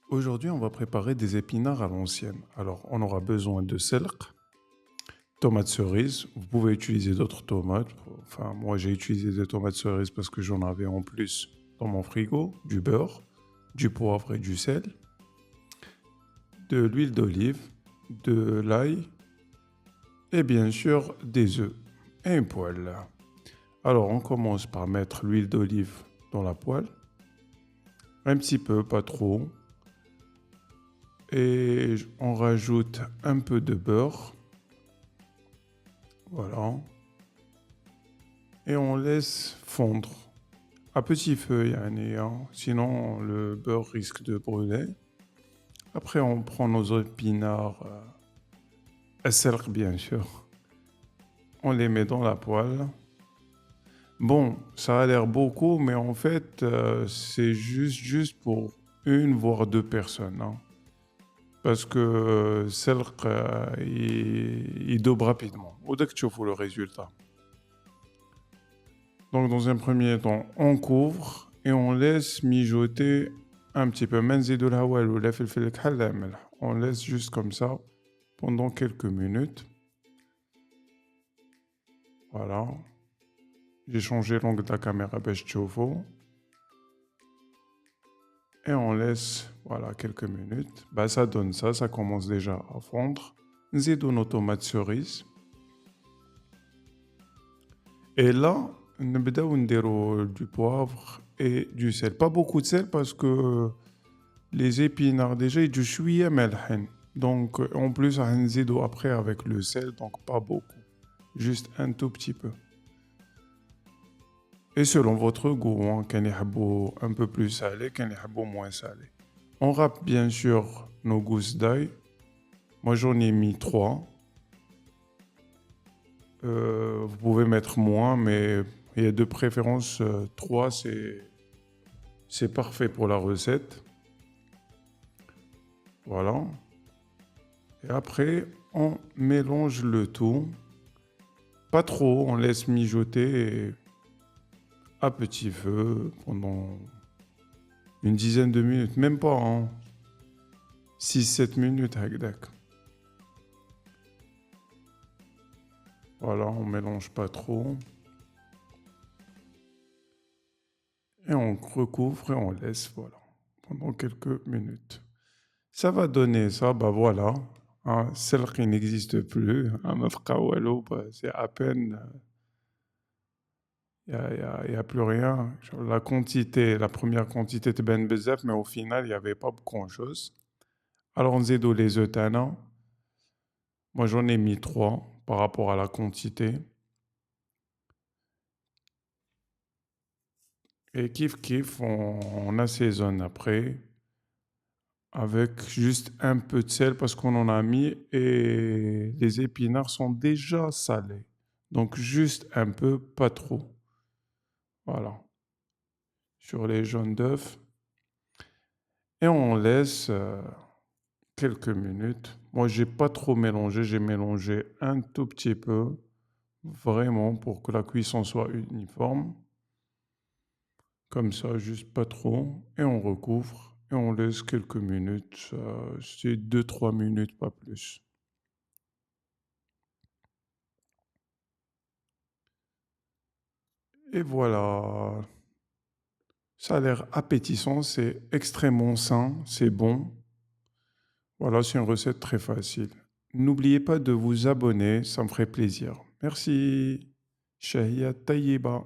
Aujourd'hui, on va préparer des épinards à l'ancienne. Alors, on aura besoin de selk, tomates cerises. Vous pouvez utiliser d'autres tomates. Enfin, moi, j'ai utilisé des tomates cerises parce que j'en avais en plus dans mon frigo. Du beurre, du poivre et du sel, de l'huile d'olive, de l'ail et bien sûr des œufs et une poêle. Alors, on commence par mettre l'huile d'olive dans la poêle. Un petit peu, pas trop. Et on rajoute un peu de beurre. Voilà. Et on laisse fondre à petit feu, yani, hein. Sinon le beurre risque de brûler. Après, on prend nos épinards, السلق bien sûr. On les met dans la poêle. Bon, ça a l'air beaucoup, mais en fait, c'est juste pour une voire deux personnes, hein. Parce que السلق, il daube rapidement. وداك تشوفوا le résultat. Donc, dans un premier temps, on couvre et on laisse mijoter un petit peu. On laisse juste comme ça pendant quelques minutes. Voilà. J'ai changé l'angle de la caméra et on laisse voilà, quelques minutes. Bah, ça donne ça, ça commence déjà à fondre. Nzidou nos tomates cerises. Et là, نبداو نديرو du poivre et du sel. Pas beaucoup de sel parce que les épinards déjà يجوا شوية مالحين. Donc en plus راح نزيدو après avec le sel, donc pas beaucoup. Juste un tout petit peu. Et selon votre goût, hein, كان يحبوا un peu plus salé, كان يحبوا moins salé. On râpe bien sûr nos gousses d'ail. Moi j'en ai mis 3. Vous pouvez mettre moins, mais il y a de préférence 3, c'est parfait pour la recette. Voilà. Et après, on mélange le tout. Pas trop, on laisse mijoter à petit feu pendant une dizaine de minutes. Même pas, hein. 6-7 minutes, hagdak. Voilà, on mélange pas trop. Et on recouvre et on laisse, voilà, pendant quelques minutes. Ça va donner ça, bah voilà. Hein, celle qui n'existe plus, hein, bah, c'est à peine, y a plus rien. Genre, la quantité, la première quantité était ben bezef, mais au final, il n'y avait pas grand-chose. Alors, on zédo les œufs tannants. Moi, j'en ai mis 3 par rapport à la quantité. Et kiff, on assaisonne après avec juste un peu de sel parce qu'on en a mis et les épinards sont déjà salés. Donc juste un peu, pas trop. Voilà. Sur les jaunes d'œufs. Et on laisse quelques minutes. Moi, j'ai pas trop mélangé, j'ai mélangé un tout petit peu, vraiment pour que la cuisson soit uniforme. Comme ça, juste pas trop. Et on recouvre et on laisse quelques minutes. C'est 2-3 minutes, pas plus. Et voilà. Ça a l'air appétissant, c'est extrêmement sain, c'est bon. Voilà, c'est une recette très facile. N'oubliez pas de vous abonner, ça me ferait plaisir. Merci. Shahia Tayiba.